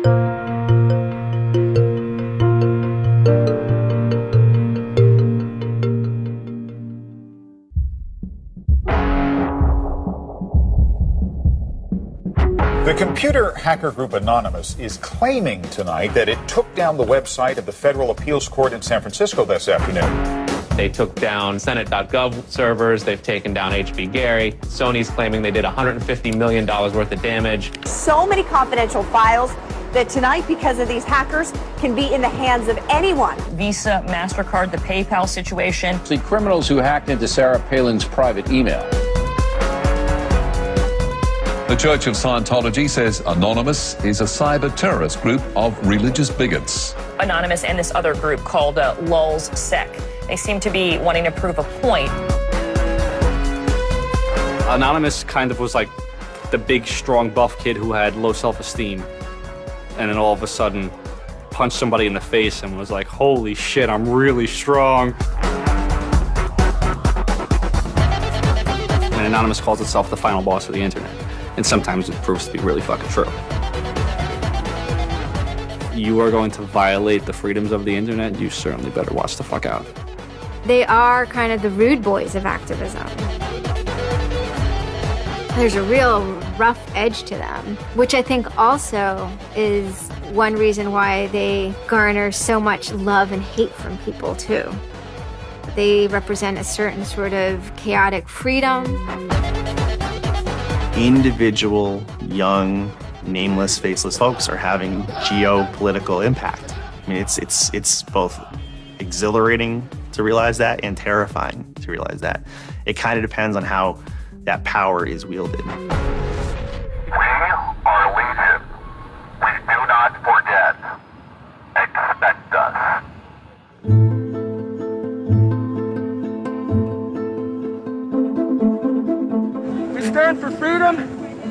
The computer hacker group Anonymous is claiming tonight that it took down the website of the Federal Appeals Court in San Francisco this afternoon. They took down Senate.gov servers. They've taken down HB Gary. Sony's claiming they did $150 million worth of damage. So many confidential files that tonight, because of these hackers, can be in the hands of anyone. Visa, MasterCard, the PayPal situation. The criminals who hacked into Sarah Palin's private email. The Church of Scientology says Anonymous is a cyber terrorist group of religious bigots. Anonymous and this other group called Lulz Sec. They seem to be wanting to prove a point. Anonymous kind of was like the big, strong, buff kid who had low self-esteem. And then all of a sudden punched somebody in the face and was like, holy shit, I'm really strong. And Anonymous calls itself the final boss of the internet. And sometimes it proves to be really fucking true. You are going to violate the freedoms of the internet, you certainly better watch the fuck out. They are kind of the rude boys of activism. There's a real rough edge to them, which I think also is one reason why they garner so much love and hate from people too. They represent a certain sort of chaotic freedom. Individual, young, nameless, faceless folks are having geopolitical impact. I mean, it's both exhilarating to realize that and terrifying to realize that. It kind of depends on how that power is wielded. We are legion. Please do not forget. Expect us. We stand for freedom.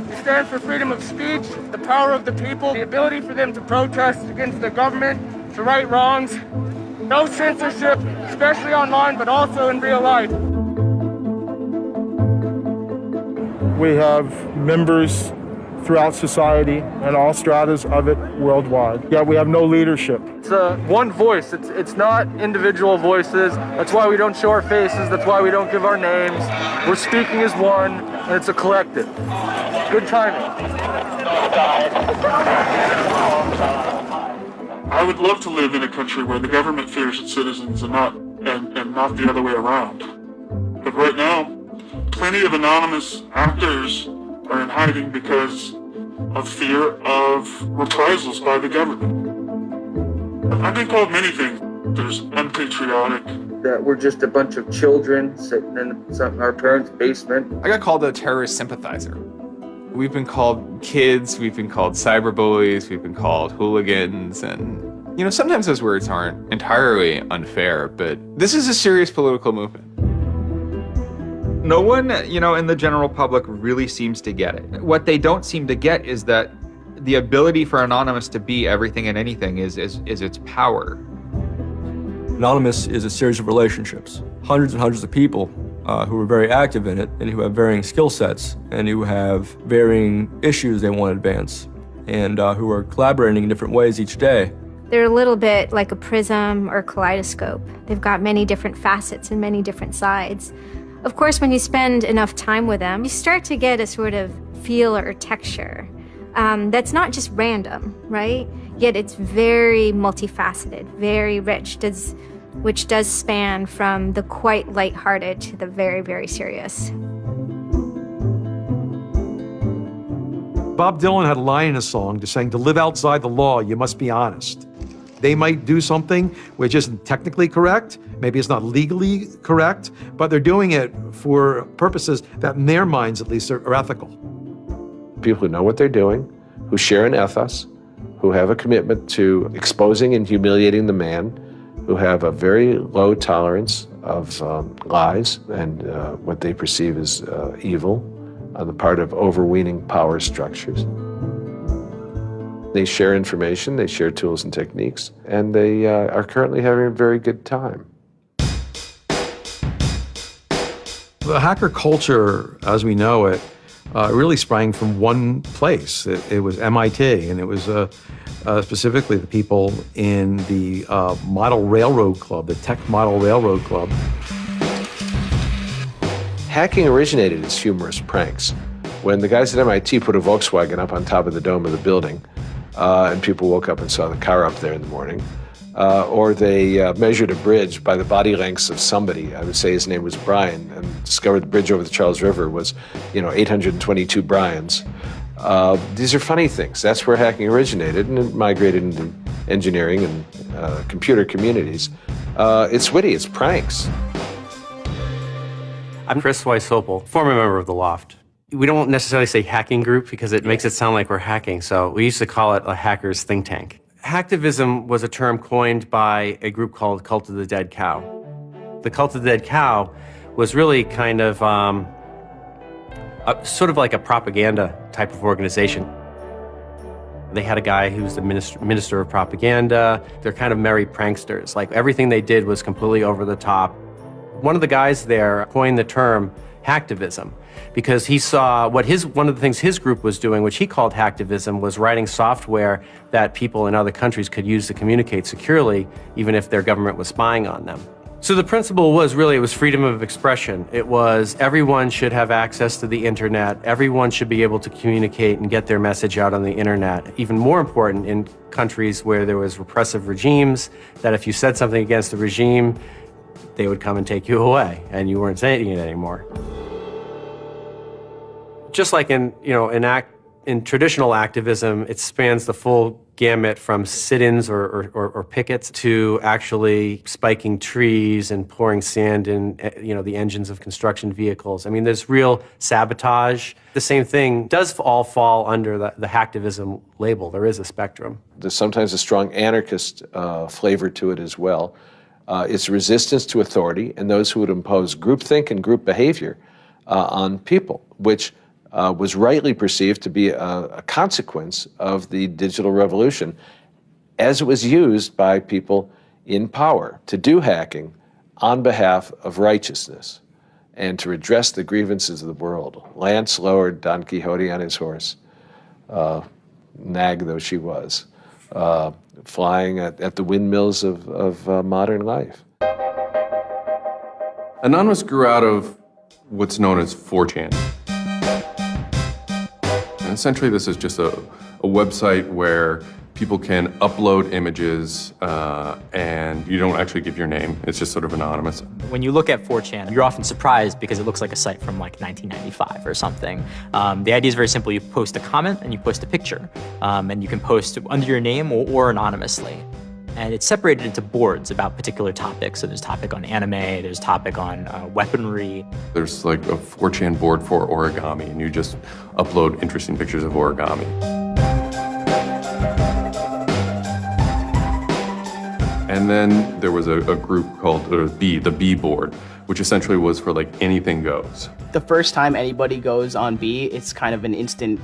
We stand for freedom of speech, the power of the people, the ability for them to protest against the government, to right wrongs. No censorship, especially online, but also in real life. We have members throughout society and all stratas of it worldwide. Yet we have no leadership. It's one voice. It's not individual voices. That's why we don't show our faces. That's why we don't give our names. We're speaking as one, and it's a collective. Good timing. I would love to live in a country where the government fears its citizens and not the other way around. But right now, plenty of anonymous actors are in hiding because of fear of reprisals by the government. I've been called many things. There's unpatriotic. That we're just a bunch of children sitting in our parents' basement. I got called a terrorist sympathizer. We've been called kids, we've been called cyberbullies, we've been called hooligans, and sometimes those words aren't entirely unfair, but this is a serious political movement. No one, in the general public really seems to get it. What they don't seem to get is that the ability for Anonymous to be everything and anything is its power. Anonymous is a series of relationships, hundreds and hundreds of people who are very active in it and who have varying skill sets and who have varying issues they want to advance and who are collaborating in different ways each day. They're a little bit like a prism or kaleidoscope. They've got many different facets and many different sides. Of course, when you spend enough time with them, you start to get a sort of feel or texture that's not just random, right? Yet it's very multifaceted, very rich, which does span from the quite lighthearted to the very, very serious. Bob Dylan had a line in a song just saying, to live outside the law, you must be honest. They might do something which isn't technically correct, maybe it's not legally correct, but they're doing it for purposes that in their minds at least are ethical. People who know what they're doing, who share an ethos, who have a commitment to exposing and humiliating the man, who have a very low tolerance of lies and what they perceive as evil on the part of overweening power structures. They share information, they share tools and techniques, and they are currently having a very good time. The hacker culture, as we know it, really sprang from one place. It was MIT, and it was specifically the people in the Model Railroad Club, the Tech Model Railroad Club. Hacking originated as humorous pranks. When the guys at MIT put a Volkswagen up on top of the dome of the building, and people woke up and saw the car up there in the morning, or they measured a bridge by the body lengths of somebody. I would say his name was Brian, and discovered the bridge over the Charles River was, 822 Brians. These are funny things. That's where hacking originated, and it migrated into engineering and computer communities. It's witty, it's pranks. I'm Chris Weishopel, former member of the Loft. We don't necessarily say hacking group because it makes it sound like we're hacking, so we used to call it a hackers think tank. Hacktivism was a term coined by a group called Cult of the Dead Cow. The Cult of the Dead Cow was really kind of sort of like a propaganda type of organization. They had a guy who's the minister of propaganda. They're kind of merry pranksters. Like everything they did was completely over the top. One of the guys there coined the term hacktivism because he saw one of the things his group was doing, which he called hacktivism, was writing software that people in other countries could use to communicate securely, even if their government was spying on them. So the principle was it was freedom of expression. It was everyone should have access to the internet. Everyone should be able to communicate and get their message out on the internet. Even more important in countries where there was repressive regimes, that if you said something against the regime, they would come and take you away, and you weren't saying it anymore. Just like in traditional activism, it spans the full gamut from sit-ins or pickets to actually spiking trees and pouring sand in the engines of construction vehicles. I mean, there's real sabotage. The same thing does all fall under the hacktivism label. There is a spectrum. There's sometimes a strong anarchist flavor to it as well. It's resistance to authority and those who would impose groupthink and group behavior on people, which was rightly perceived to be a consequence of the digital revolution as it was used by people in power to do hacking on behalf of righteousness and to redress the grievances of the world. Lance lowered Don Quixote on his horse, nag though she was, flying at the windmills of modern life. Anonymous grew out of what's known as 4chan. And essentially, this is just a website where people can upload images and you don't actually give your name. It's just sort of anonymous. When you look at 4chan, you're often surprised because it looks like a site from like 1995 or something. The idea is very simple. You post a comment and you post a picture. And you can post under your name or anonymously. And it's separated into boards about particular topics. So there's topic on anime, there's topic on weaponry. There's like a 4chan board for origami, and you just upload interesting pictures of origami. And then there was a group called the B board, which essentially was for like anything goes. The first time anybody goes on B, it's kind of an instant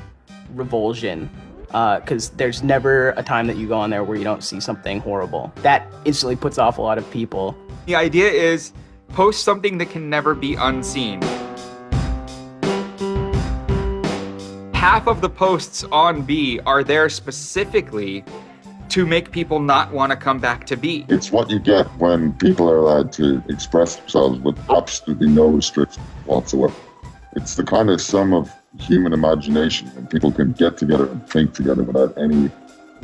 revulsion. Because there's never a time that you go on there where you don't see something horrible. That instantly puts off a lot of people. The idea is post something that can never be unseen. Half of the posts on B are there specifically to make people not want to come back to B. It's what you get when people are allowed to express themselves with absolutely no restrictions whatsoever. It's the kind of sum of human imagination, and people can get together and think together without any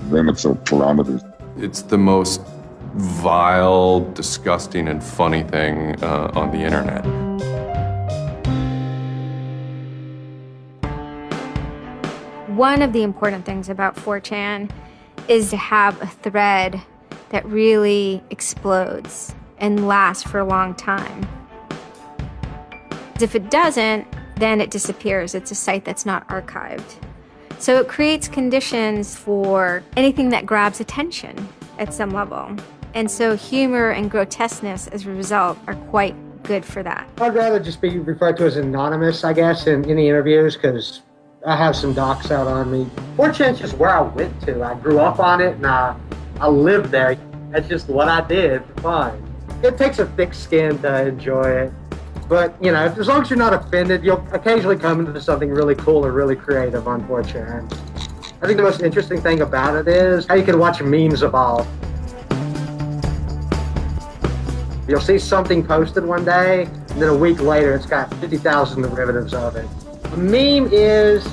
limits or parameters. It's the most vile, disgusting, and funny thing on the internet. One of the important things about 4chan is to have a thread that really explodes and lasts for a long time. If it doesn't, then it disappears. It's a site that's not archived. So it creates conditions for anything that grabs attention at some level. And so humor and grotesqueness as a result are quite good for that. I'd rather just be referred to as anonymous, I guess, in any interviews, because I have some docs out on me. 4chan's just where I went to. I grew up on it and I lived there. That's just what I did for fun. It takes a thick skin to enjoy it. But, you know, as long as you're not offended, you'll occasionally come into something really cool or really creative on 4chan. I think the most interesting thing about it is how you can watch memes evolve. You'll see something posted one day, and then a week later, it's got 50,000 derivatives of it. A meme is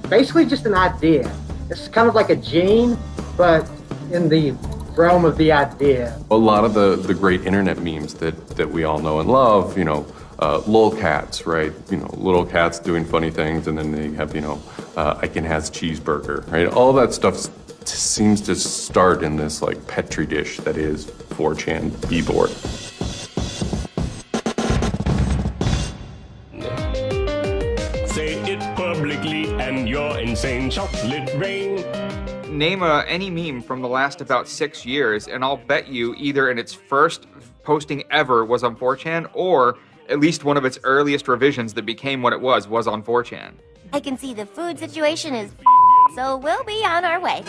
basically just an idea. It's kind of like a gene, but in the realm of the idea. A lot of the great internet memes that we all know and love, you know, lolcats, right? You know, little cats doing funny things, and then they have, you know, Icon has cheeseburger, right? All that stuff seems to start in this like petri dish that is 4chan b-board. Say it publicly and your insane chocolate rain. Name any meme from the last about 6 years, and I'll bet you either in its first posting ever was on 4chan, or at least one of its earliest revisions that became what it was on 4chan. I can see the food situation is so we'll be on our way.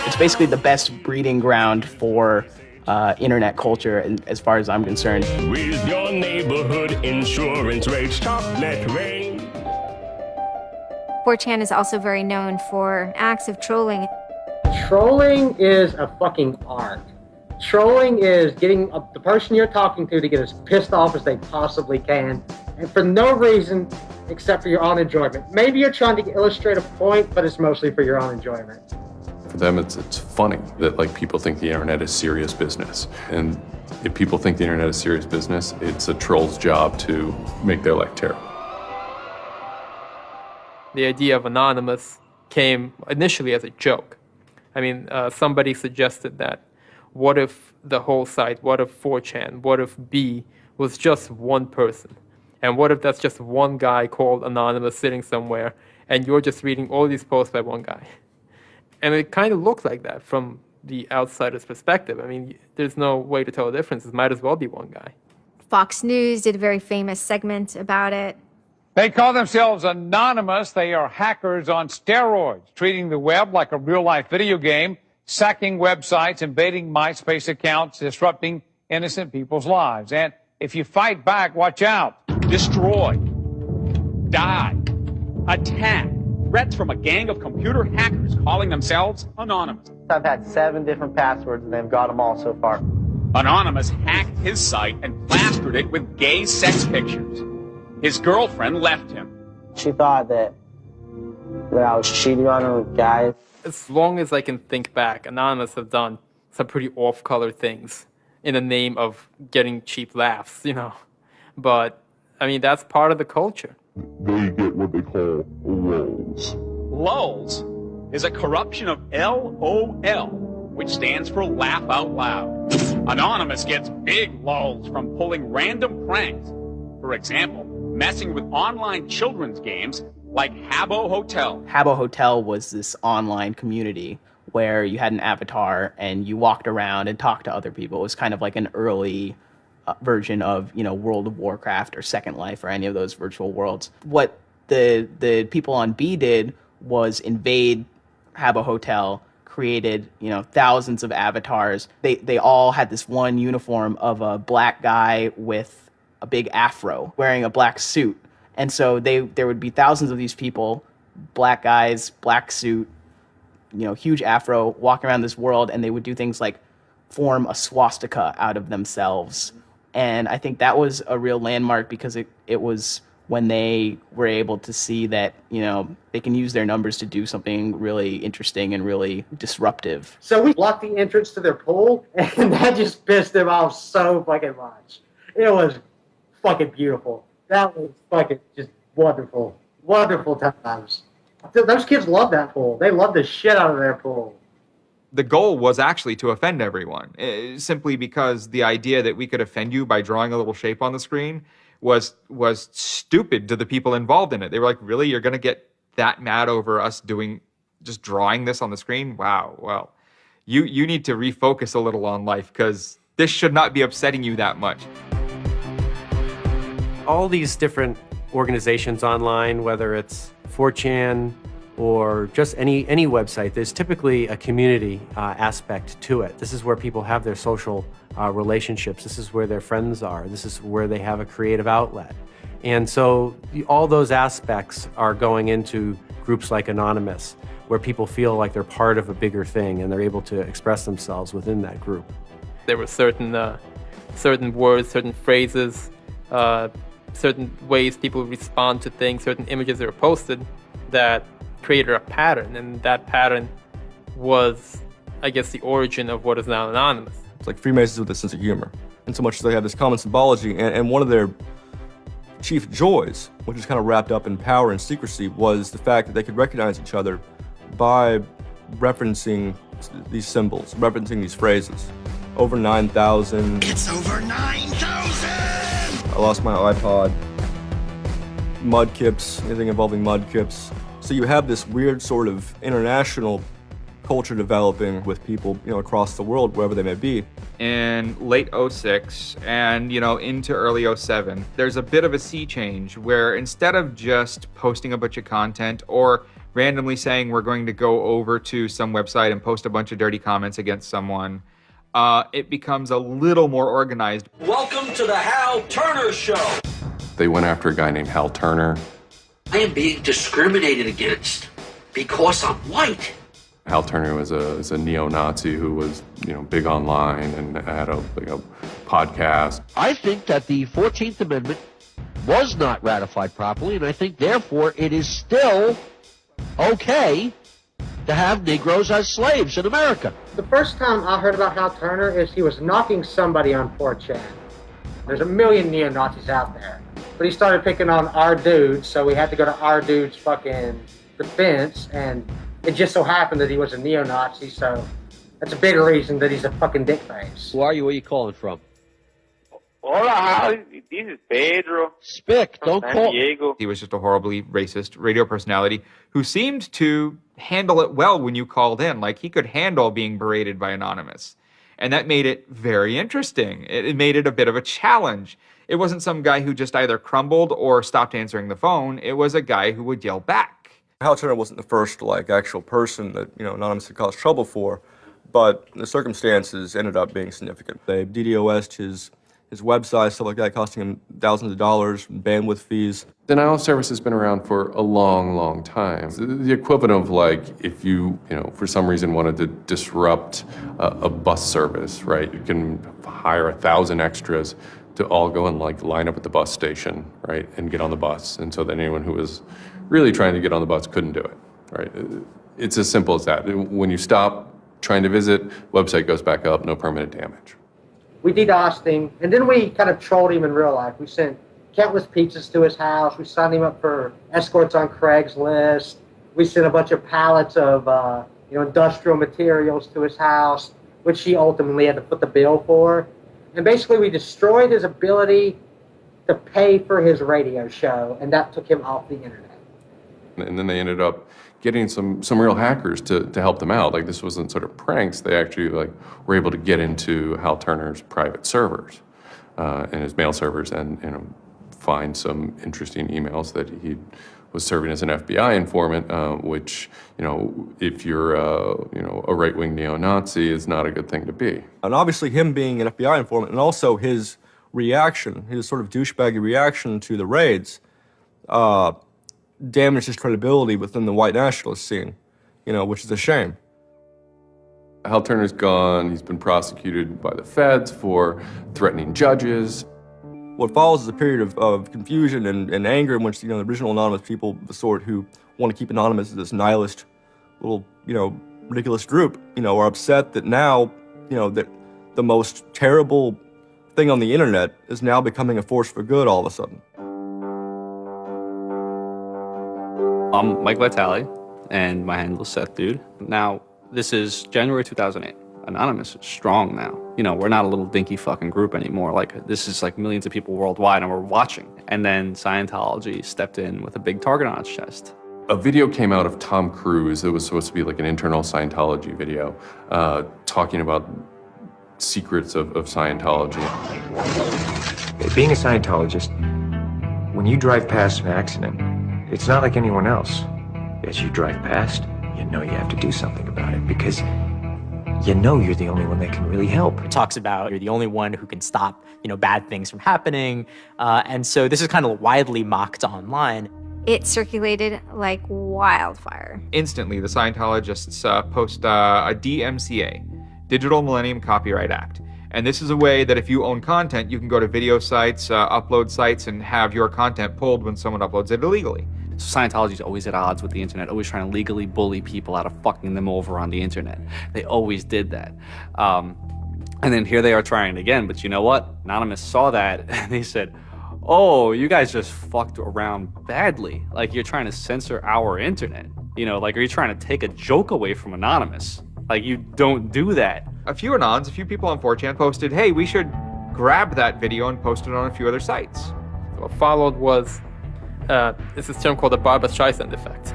It's basically the best breeding ground for internet culture, as far as I'm concerned. With your neighborhood insurance rates, chocolate rain. 4chan is also very known for acts of trolling. Trolling is a fucking art. Trolling is getting the person you're talking to get as pissed off as they possibly can, and for no reason except for your own enjoyment. Maybe you're trying to illustrate a point, but it's mostly for your own enjoyment. For them, it's funny that like people think the internet is serious business. And if people think the internet is serious business, it's a troll's job to make their life terrible. The idea of anonymous came initially as a joke. I mean, somebody suggested that what if the whole site, what if 4chan, what if B was just one person? And what if that's just one guy called Anonymous sitting somewhere and you're just reading all these posts by one guy? And it kind of looks like that from the outsider's perspective. I mean, there's no way to tell the difference. It might as well be one guy. Fox News did a very famous segment about it. They call themselves anonymous. They are hackers on steroids, treating the web like a real-life video game, sacking websites, invading MySpace accounts, disrupting innocent people's lives. And if you fight back, watch out. Destroy, die, attack. Threats from a gang of computer hackers calling themselves Anonymous. I've had 7 different passwords and they've got them all so far. Anonymous hacked his site and plastered it with gay sex pictures. His girlfriend left him. She thought that I was cheating on her with guys. As long as I can think back, Anonymous have done some pretty off-color things in the name of getting cheap laughs, you know. But, I mean, that's part of the culture. They get what they call lulz. Lulz is a corruption of LOL, which stands for laugh out loud. Anonymous gets big lulz from pulling random pranks. For example, messing with online children's games like Habbo Hotel. Habbo Hotel was this online community where you had an avatar and you walked around and talked to other people. It was kind of like an early version of, you know, World of Warcraft or Second Life or any of those virtual worlds. What the people on B did was invade Habbo Hotel, created, you know, thousands of avatars. They all had this one uniform of a black guy with a big afro wearing a black suit. And so there would be thousands of these people, black guys, black suit, you know, huge afro, walking around this world, and they would do things like form a swastika out of themselves. And I think that was a real landmark because it was when they were able to see that, you know, they can use their numbers to do something really interesting and really disruptive. So we blocked the entrance to their pool, and that just pissed them off so fucking much. It was fucking beautiful. That was fucking just wonderful. Wonderful times. Those kids love that pool. They love the shit out of their pool. The goal was actually to offend everyone, simply because the idea that we could offend you by drawing a little shape on the screen was stupid to the people involved in it. They were like, really? You're going to get that mad over us just drawing this on the screen? Wow. Well, you need to refocus a little on life because this should not be upsetting you that much. All these different organizations online, whether it's 4chan or just any website, there's typically a community aspect to it. This is where people have their social relationships. This is where their friends are. This is where they have a creative outlet. And so all those aspects are going into groups like Anonymous, where people feel like they're part of a bigger thing and they're able to express themselves within that group. There were certain words, certain phrases, certain ways people respond to things, certain images that were posted that created a pattern, and that pattern was, I guess, the origin of what is now Anonymous. It's like Freemasons with a sense of humor, in so much as they have this common symbology, and one of their chief joys, which is kind of wrapped up in power and secrecy, was the fact that they could recognize each other by referencing these symbols, referencing these phrases. Over 9,000. It's over 9,000! I lost my iPod. Mudkips, anything involving mudkips. So you have this weird sort of international culture developing with people, across the world, wherever they may be. In late 06 and, into early 07, there's a bit of a sea change where instead of just posting a bunch of content or randomly saying we're going to go over to some website and post a bunch of dirty comments against someone, it becomes a little more organized. Welcome to the Hal Turner Show. They went after a guy named Hal Turner. I am being discriminated against because I'm white. Hal Turner was a neo-Nazi who was, big online and had a podcast. I think that the 14th Amendment was not ratified properly, and I think, therefore, it is still okay to have Negroes as slaves in America. The first time I heard about Hal Turner is he was knocking somebody on 4chan. There's a million neo-Nazis out there. But he started picking on our dudes, so we had to go to our dude's fucking defense, and it just so happened that he was a neo-Nazi, so that's a bigger reason that he's a fucking dickface. Who are you? Where are you calling from? Hola, this is Pedro. Spick, don't call. Diego. He was just a horribly racist radio personality who seemed to handle it well when you called in. Like, he could handle being berated by Anonymous. And that made it very interesting. It made it a bit of a challenge. It wasn't some guy who just either crumbled or stopped answering the phone. It was a guy who would yell back. Hal Turner wasn't the first, actual person that, Anonymous had caused trouble for, but the circumstances ended up being significant. They DDoS'd his website, stuff like that, costing him thousands of dollars, bandwidth fees. Denial of service has been around for a long, long time. The equivalent of if you, for some reason wanted to disrupt a bus service, right? You can hire 1,000 extras to all go and line up at the bus station, right, and get on the bus. And so that anyone who was really trying to get on the bus couldn't do it, right? It's as simple as that. When you stop trying to visit, website goes back up, no permanent damage. We DDoSed him, and then we kind of trolled him in real life. We sent countless pizzas to his house. We signed him up for escorts on Craigslist. We sent a bunch of pallets of industrial materials to his house, which he ultimately had to foot the bill for. And basically, we destroyed his ability to pay for his radio show, and that took him off the internet. And then they ended up getting some real hackers to help them out. This wasn't sort of pranks. They actually were able to get into Hal Turner's private servers and his mail servers and find some interesting emails that he was serving as an FBI informant, which, if you're a right-wing neo-Nazi, is not a good thing to be. And obviously him being an FBI informant and also his reaction, his sort of douchebaggy reaction to the raids, damaged his credibility within the white nationalist scene, which is a shame. Hal Turner's gone. He's been prosecuted by the feds for threatening judges. What follows is a period of confusion and anger in which, the original Anonymous people, the sort who want to keep Anonymous as this nihilist little, ridiculous group, are upset that now, that the most terrible thing on the internet is now becoming a force for good all of a sudden. I'm Mike Vitale, and my handle is Seth Dude. Now, this is January 2008. Anonymous is strong now. We're not a little dinky fucking group anymore. This is millions of people worldwide, and we're watching. And then Scientology stepped in with a big target on its chest. A video came out of Tom Cruise. It was supposed to be an internal Scientology video, talking about secrets of Scientology. Being a Scientologist, when you drive past an accident, it's not like anyone else. As you drive past, you know you have to do something about it because you know you're the only one that can really help. It talks about you're the only one who can stop, bad things from happening. And so this is kind of widely mocked online. It circulated like wildfire. Instantly, the Scientologists post a DMCA, Digital Millennium Copyright Act. And this is a way that if you own content, you can go to video sites, upload sites, and have your content pulled when someone uploads it illegally. So Scientology's always at odds with the internet, always trying to legally bully people out of fucking them over on the internet. They always did that. And then here they are trying again, but you know what? Anonymous saw that and they said, oh, you guys just fucked around badly. Like, you're trying to censor our internet. Are you trying to take a joke away from Anonymous? Like, you don't do that. A few people on 4chan posted, hey, we should grab that video and post it on a few other sites. What followed was, it's this term called the Barbra Streisand effect.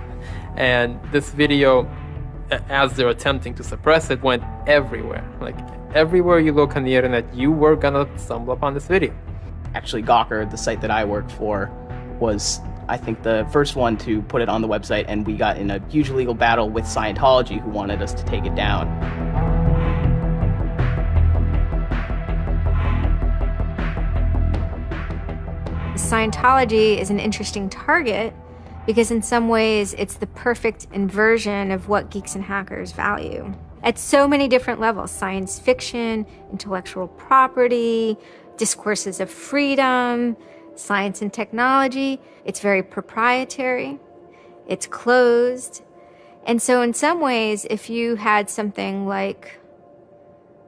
And this video, as they're attempting to suppress it, went everywhere. Like, everywhere you look on the internet, you were gonna stumble upon this video. Actually, Gawker, the site that I work for, was, I think, the first one to put it on the website, and we got in a huge legal battle with Scientology, who wanted us to take it down. Scientology is an interesting target because in some ways it's the perfect inversion of what geeks and hackers value. At so many different levels: science fiction, intellectual property, discourses of freedom, science and technology. It's very proprietary, it's closed. And so in some ways, if you had something like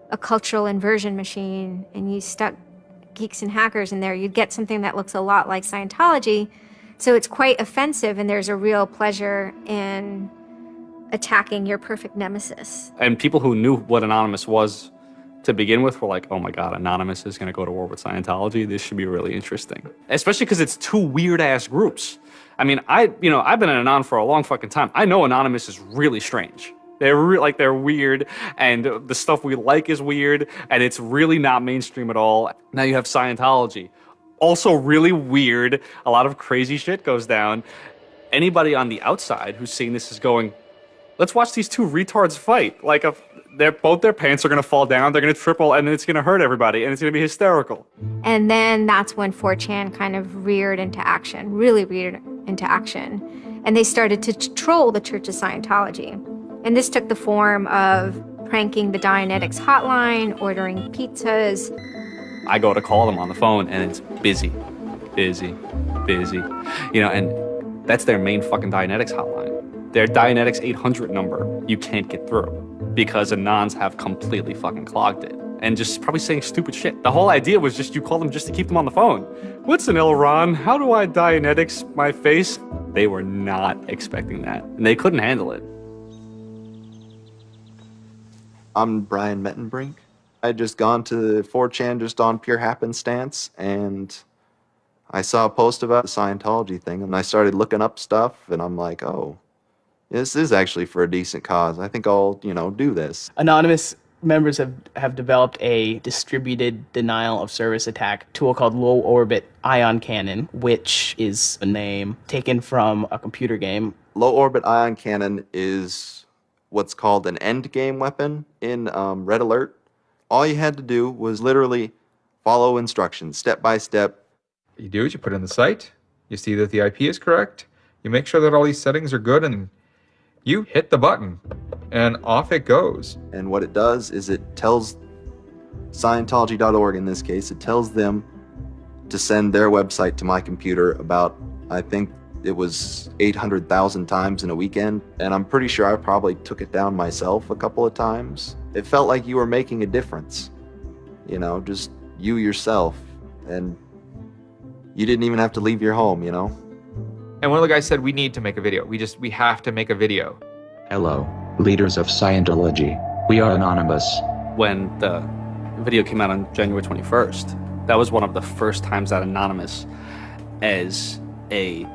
a cultural inversion machine and you stuck geeks and hackers in there, you'd get something that looks a lot like Scientology. So it's quite offensive, and there's a real pleasure in attacking your perfect nemesis. And people who knew what Anonymous was to begin with were like, oh my God, Anonymous is going to go to war with Scientology. This should be really interesting. Especially because it's two weird-ass groups. I mean, I've been an Anon for a long fucking time. I know Anonymous is really strange. They're weird, and the stuff we like is weird, and it's really not mainstream at all. Now you have Scientology. Also really weird. A lot of crazy shit goes down. Anybody on the outside who's seeing this is going, let's watch these two retards fight. Like, both their pants are going to fall down, they're going to triple, and then it's going to hurt everybody, and it's going to be hysterical. And then that's when 4chan kind of reared into action, really reared into action. And they started to troll the Church of Scientology. And this took the form of pranking the Dianetics hotline, ordering pizzas. I go to call them on the phone, and it's busy. And that's their main fucking Dianetics hotline. Their Dianetics 800 number, you can't get through because Anons have completely fucking clogged it and just probably saying stupid shit. The whole idea was just you call them just to keep them on the phone. What's an Elron? How do I Dianetics my face? They were not expecting that, and they couldn't handle it. I'm Brian Mettenbrink. I had just gone to 4chan just on pure happenstance, and I saw a post about the Scientology thing, and I started looking up stuff, and I'm like, oh, this is actually for a decent cause. I think I'll, do this. Anonymous members have developed a distributed denial of service attack tool called Low Orbit Ion Cannon, which is a name taken from a computer game. Low Orbit Ion Cannon is what's called an end game weapon in Red Alert. All you had to do was literally follow instructions step by step. You do is you put in the site, you see that the IP is correct, you make sure that all these settings are good, and you hit the button, and off it goes. And what it does is it tells Scientology.org, in this case, it tells them to send their website to my computer about, I think it was 800,000 times in a weekend. And I'm pretty sure I probably took it down myself a couple of times. It felt like you were making a difference, just you yourself. And you didn't even have to leave your home, And one of the guys said, we need to make a video. We have to make a video. Hello, leaders of Scientology. We are anonymous. When the video came out on January 21st, that was one of the first times that Anonymous, as a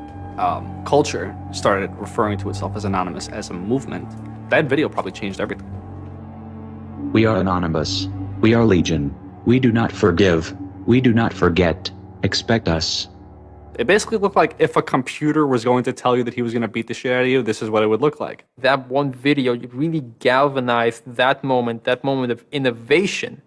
culture, started referring to itself as Anonymous as a movement. That video probably changed everything. We are anonymous. We are legion. We do not forgive. We do not forget. Expect us. It basically looked like if a computer was going to tell you that he was going to beat the shit out of you, this is what it would look like. That one video really galvanized that moment of innovation.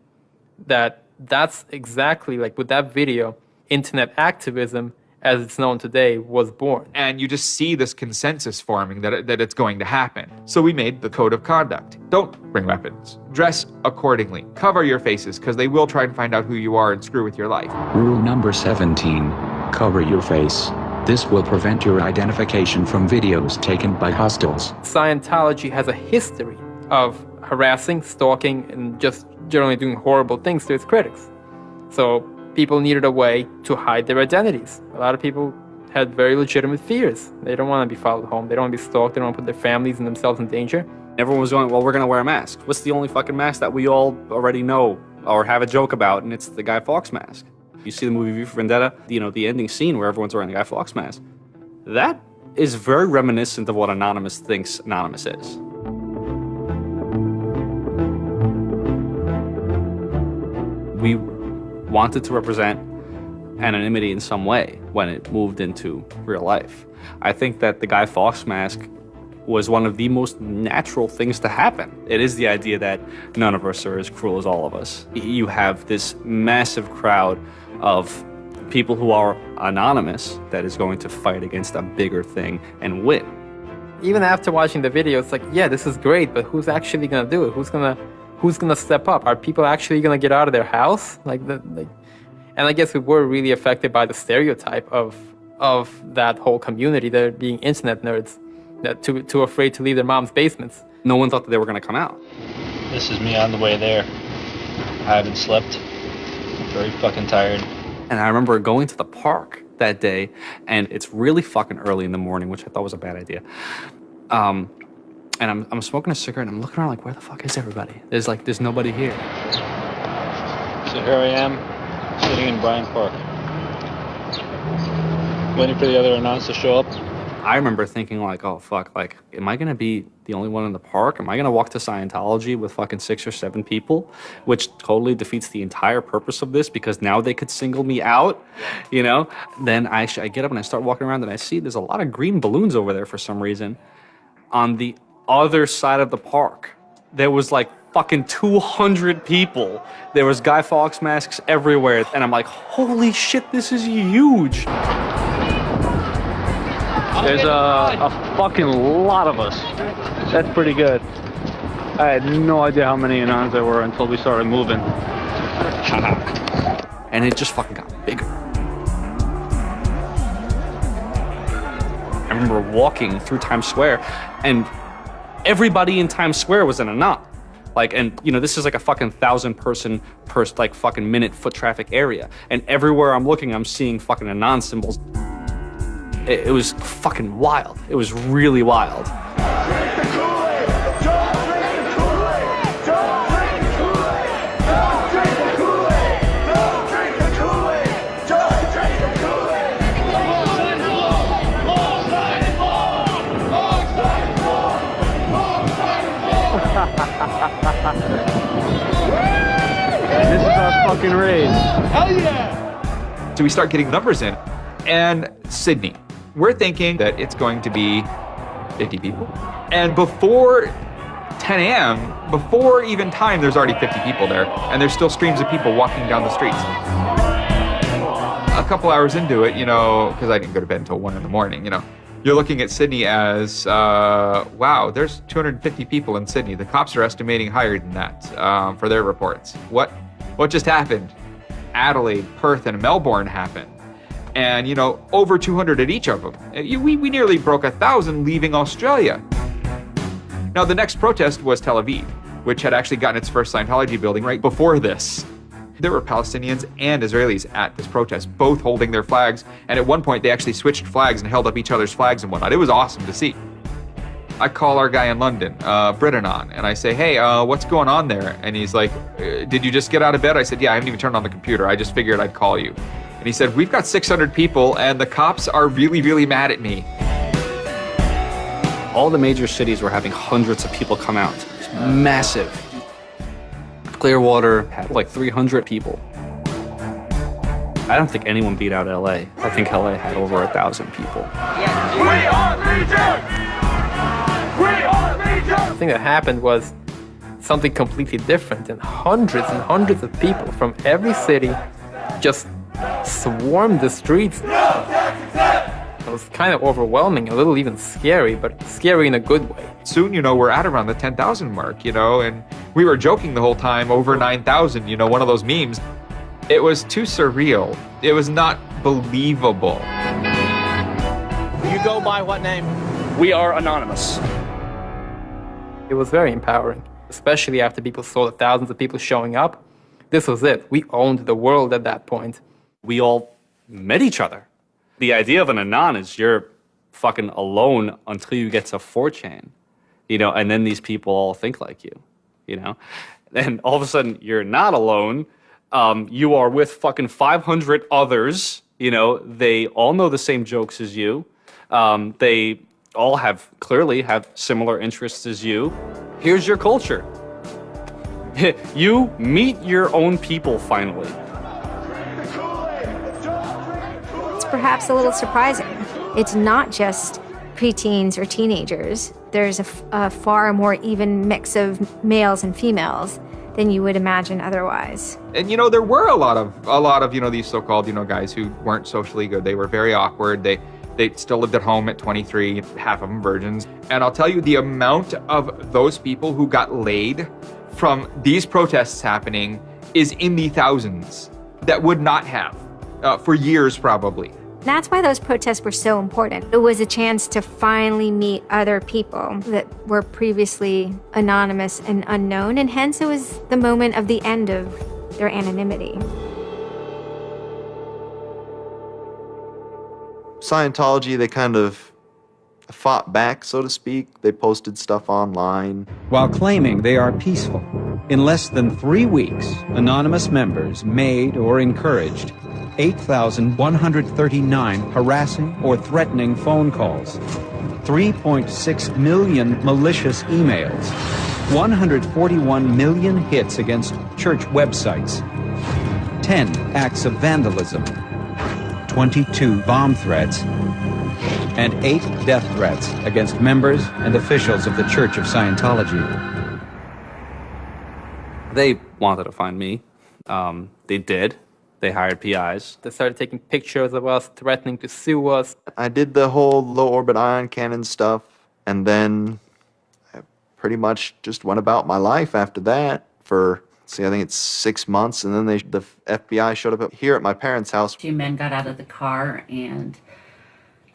That's exactly like with that video, internet activism, as it's known today, was born. And you just see this consensus forming that it's going to happen. So we made the code of conduct. Don't bring weapons. Dress accordingly. Cover your faces, because they will try and find out who you are and screw with your life. Rule number 17. Cover your face. This will prevent your identification from videos taken by hostiles. Scientology has a history of harassing, stalking, and just generally doing horrible things to its critics. So people needed a way to hide their identities. A lot of people had very legitimate fears. They don't want to be followed home. They don't want to be stalked. They don't want to put their families and themselves in danger. Everyone was going, well, we're going to wear a mask. What's the only fucking mask that we all already know or have a joke about? And it's the Guy Fawkes mask. You see the movie V for Vendetta, the ending scene where everyone's wearing the Guy Fawkes mask. That is very reminiscent of what Anonymous thinks Anonymous is. We wanted to represent anonymity in some way when it moved into real life. I think that the Guy Fawkes mask was one of the most natural things to happen. It is the idea that none of us are as cruel as all of us. You have this massive crowd of people who are anonymous that is going to fight against a bigger thing and win. Even after watching the video, it's like, yeah, this is great, but who's actually gonna do it? Who's gonna step up? Are people actually gonna get out of their house? And I guess we were really affected by the stereotype of that whole community, they're being internet nerds, that too afraid to leave their mom's basements. No one thought that they were gonna come out. This is me on the way there. I haven't slept. I'm very fucking tired. And I remember going to the park that day, and it's really fucking early in the morning, which I thought was a bad idea. And I'm smoking a cigarette, and I'm looking around like, where the fuck is everybody? There's nobody here. So here I am, sitting in Bryant Park, waiting for the other anons to show up. I remember thinking like, oh fuck, like, am I gonna be the only one in the park? Am I gonna walk to Scientology with fucking 6 or 7 people? Which totally defeats the entire purpose of this, because now they could single me out, you know? Then I get up and I start walking around, and I see there's a lot of green balloons over there for some reason. On the other side of the park, there was like fucking 200 people. There was Guy Fawkes masks everywhere. And I'm like, holy shit, this is huge. There's a fucking lot of us. That's pretty good. I had no idea how many anons there were until we started moving. And it just fucking got bigger. I remember walking through Times Square, and everybody in Times Square was an anon. Like, and you know, this is like a fucking 1,000 person per like fucking minute foot traffic area. And everywhere I'm looking, I'm seeing fucking anon symbols. It was fucking wild. It was really wild. This is our fucking raid. Hell yeah! So we start getting numbers in. And Sydney, we're thinking that it's going to be 50 people. And before 10 a.m., before even time, there's already 50 people there. And there's still streams of people walking down the streets. A couple hours into it, you know, because I didn't go to bed until 1 in the morning, you know, you're looking at Sydney as, wow, there's 250 people in Sydney. The cops are estimating higher than that for their reports. What just happened? Adelaide, Perth, and Melbourne happened. And, you know, over 200 at each of them. We nearly broke 1,000 leaving Australia. Now, the next protest was Tel Aviv, which had actually gotten its first Scientology building right before this. There were Palestinians and Israelis at this protest, both holding their flags. And at one point, they actually switched flags and held up each other's flags and whatnot. It was awesome to see. I call our guy in London, Britanon, and I say, hey, what's going on there? And he's like, did you just get out of bed? I said, yeah, I haven't even turned on the computer. I just figured I'd call you. And he said, we've got 600 people and the cops are really, really mad at me. All the major cities were having hundreds of people come out. It was massive. Clearwater had like 300 people. I don't think anyone beat out LA. I think LA had over 1,000 people. The thing that happened was something completely different, and hundreds of people from every city just swarmed the streets. It was kind of overwhelming, a little even scary, but scary in a good way. Soon, we're at around the 10,000 mark, and we were joking the whole time, over 9,000, one of those memes. It was too surreal. It was not believable. You go by what name? We are anonymous. It was very empowering, especially after people saw the thousands of people showing up. This was it. We owned the world at that point. We all met each other. The idea of an anon is you're fucking alone until you get to 4chan, and then these people all think like you, And all of a sudden, you're not alone. You are with fucking 500 others, they all know the same jokes as you. They all clearly have similar interests as you. Here's your culture. You meet your own people finally. It's perhaps a little surprising. It's not just preteens or teenagers. There's a far more even mix of males and females than you would imagine otherwise. And there were a lot of these so-called guys who weren't socially good. They were very awkward. They still lived at home at 23, half of them virgins. And I'll tell you, the amount of those people who got laid from these protests happening is in the thousands that would not have for years probably. That's why those protests were so important. It was a chance to finally meet other people that were previously anonymous and unknown, and hence it was the moment of the end of their anonymity. Scientology, they kind of fought back, so to speak. They posted stuff online. While claiming they are peaceful, in less than 3 weeks, anonymous members made or encouraged 8,139 harassing or threatening phone calls, 3.6 million malicious emails, 141 million hits against church websites, 10 acts of vandalism, 22 bomb threats, and 8 death threats against members and officials of the Church of Scientology. They wanted to find me. They did. They hired PIs. They started taking pictures of us, threatening to sue us. I did the whole low orbit ion cannon stuff, and then I pretty much just went about my life after that for, I think it's 6 months, and then the FBI showed up here at my parents' house. 2 men got out of the car and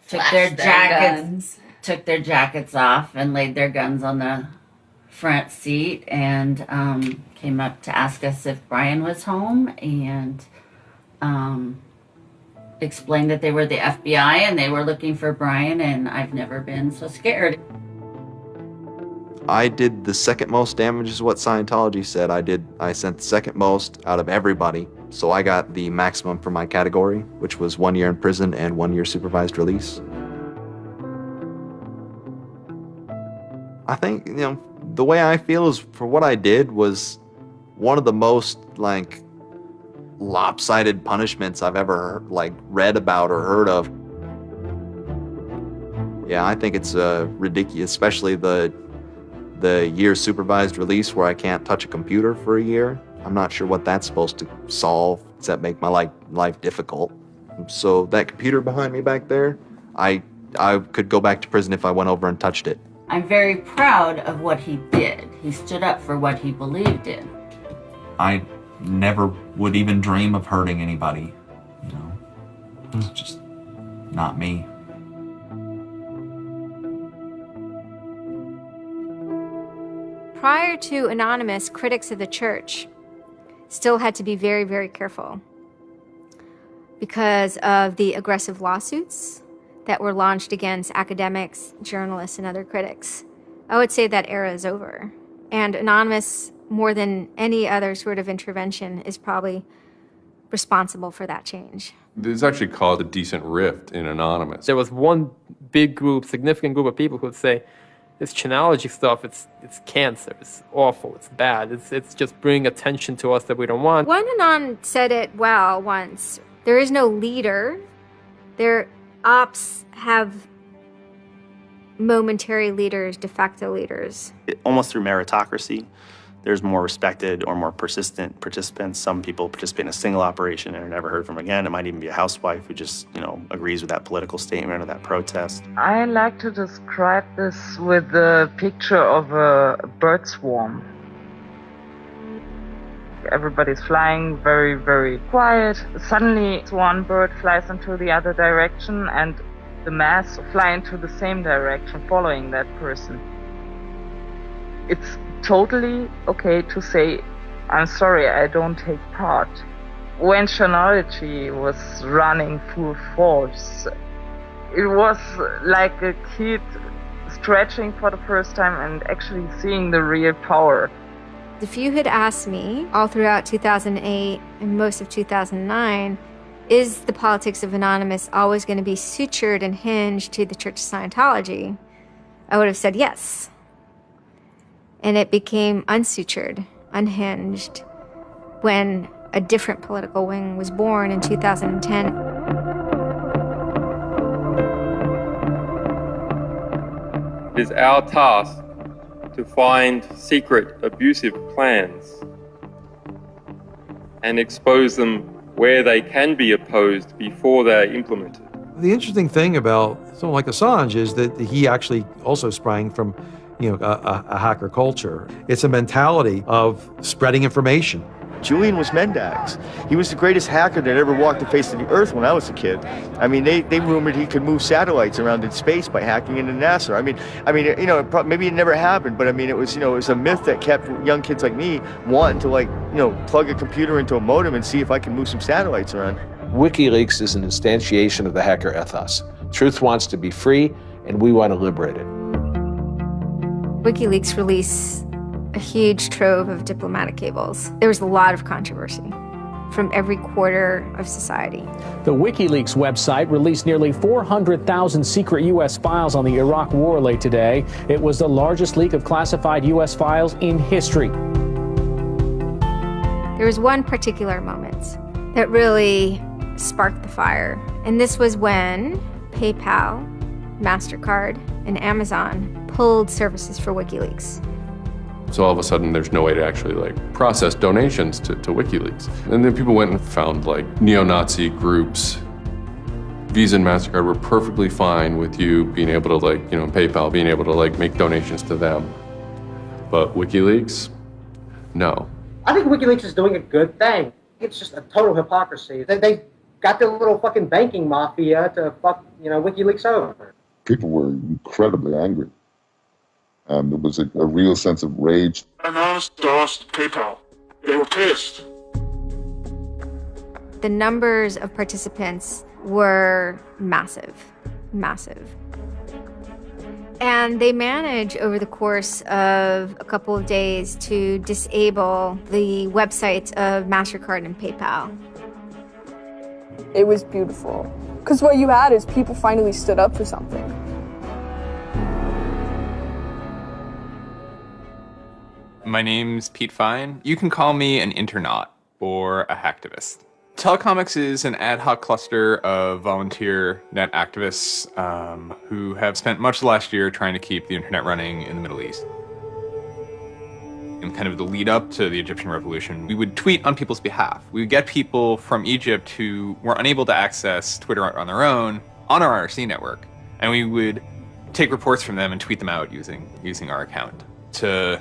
took Flashed took their jackets off and laid their guns on the front seat and came up to ask us if Brian was home and explained that they were the FBI and they were looking for Brian, and I've never been so scared. I did the second most damage is what Scientology said. I sent the second most out of everybody. So I got the maximum for my category, which was 1 year in prison and 1 year supervised release. I think, the way I feel is for what I did was one of the most lopsided punishments I've ever read about or heard of. Yeah, I think it's ridiculous, especially the year supervised release where I can't touch a computer for a year. I'm not sure what that's supposed to solve except make my life difficult. So that computer behind me back there, I could go back to prison if I went over and touched it. I'm very proud of what he did. He stood up for what he believed in. I never would even dream of hurting anybody. It's just not me. Prior to Anonymous, critics of the church still had to be very, very careful because of the aggressive lawsuits that were launched against academics, journalists, and other critics. I would say that era is over. And Anonymous, more than any other sort of intervention, is probably responsible for that change. There's actually caused a decent rift in Anonymous. There was one big group, significant group of people who would say, this Chinology stuff, it's cancer, it's awful, it's bad, it's just bringing attention to us that we don't want. One Anon said it well once. There is no leader. Their ops have momentary leaders, de facto leaders. Almost through meritocracy, there's more respected or more persistent participants. Some people participate in a single operation and are never heard from again. It might even be a housewife who just, agrees with that political statement or that protest. I like to describe this with the picture of a bird swarm. Everybody's flying very, very quiet. Suddenly, one bird flies into the other direction and the mass fly into the same direction, following that person. It's totally okay to say, I'm sorry, I don't take part. When chronology was running full force, it was like a kid stretching for the first time and actually seeing the real power. If you had asked me all throughout 2008 and most of 2009, is the politics of Anonymous always going to be sutured and hinged to the Church of Scientology? I would have said yes. And it became unsutured, unhinged, when a different political wing was born in 2010. It is our task to find secret, abusive plans and expose them where they can be opposed before they're implemented. The interesting thing about someone like Assange is that he actually also sprang from, a hacker culture. It's a mentality of spreading information. Julian was Mendax. He was the greatest hacker that ever walked the face of the earth when I was a kid. I mean, they rumored he could move satellites around in space by hacking into NASA. Maybe it never happened, but it was a myth that kept young kids like me wanting to plug a computer into a modem and see if I can move some satellites around. WikiLeaks is an instantiation of the hacker ethos. Truth wants to be free, and we want to liberate it. WikiLeaks released a huge trove of diplomatic cables. There was a lot of controversy from every quarter of society. The WikiLeaks website released nearly 400,000 secret U.S. files on the Iraq War late today. It was the largest leak of classified U.S. files in history. There was one particular moment that really sparked the fire, and this was when PayPal, MasterCard, and Amazon pulled services for WikiLeaks. So all of a sudden, there's no way to actually process donations to WikiLeaks. And then people went and found neo-Nazi groups. Visa and MasterCard were perfectly fine with you being able to PayPal, being able to make donations to them. But WikiLeaks, no. I think WikiLeaks is doing a good thing. It's just a total hypocrisy. They got their little fucking banking mafia to fuck, WikiLeaks over. People were incredibly angry. There was a real sense of rage. Anonymous DOSed PayPal. They were pissed. The numbers of participants were massive. And they managed over the course of a couple of days to disable the websites of MasterCard and PayPal. It was beautiful. Because what you had is people finally stood up for something. My name's Pete Fine. You can call me an internaut or a hacktivist. Telecomics is an ad hoc cluster of volunteer net activists who have spent much of the last year trying to keep the internet running in the Middle East. In kind of the lead up to the Egyptian revolution, we would tweet on people's behalf. We would get people from Egypt who were unable to access Twitter on their own on our IRC network, and we would take reports from them and tweet them out using our account to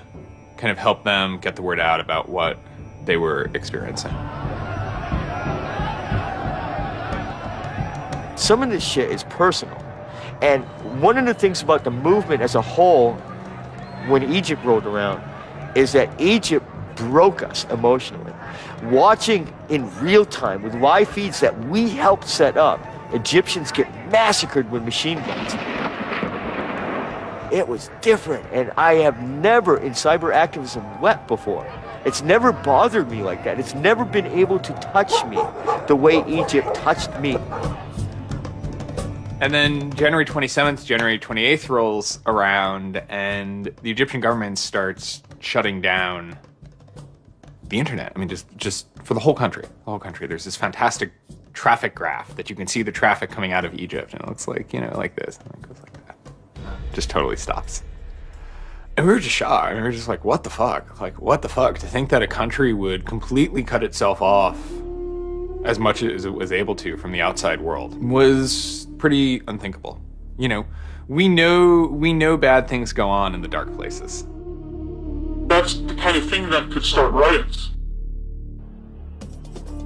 kind of help them get the word out about what they were experiencing. Some of this shit is personal. And one of the things about the movement as a whole, when Egypt rolled around, is that Egypt broke us emotionally. Watching in real time with live feeds that we helped set up, Egyptians get massacred with machine guns. It was different, and I have never in cyber activism wept before. It's never bothered me like that. It's never been able to touch me the way Egypt touched me. And then January 27th, January 28th rolls around, and the Egyptian government starts shutting down the internet. I mean, just for the whole country. There's this fantastic traffic graph that you can see the traffic coming out of Egypt, and it looks like, like this, and it goes like that. Just totally stops. And we were just shocked. We were just like, what the fuck? Like, what the fuck? To think that a country would completely cut itself off as much as it was able to from the outside world was pretty unthinkable. We know bad things go on in the dark places. That's the kind of thing that could start riots.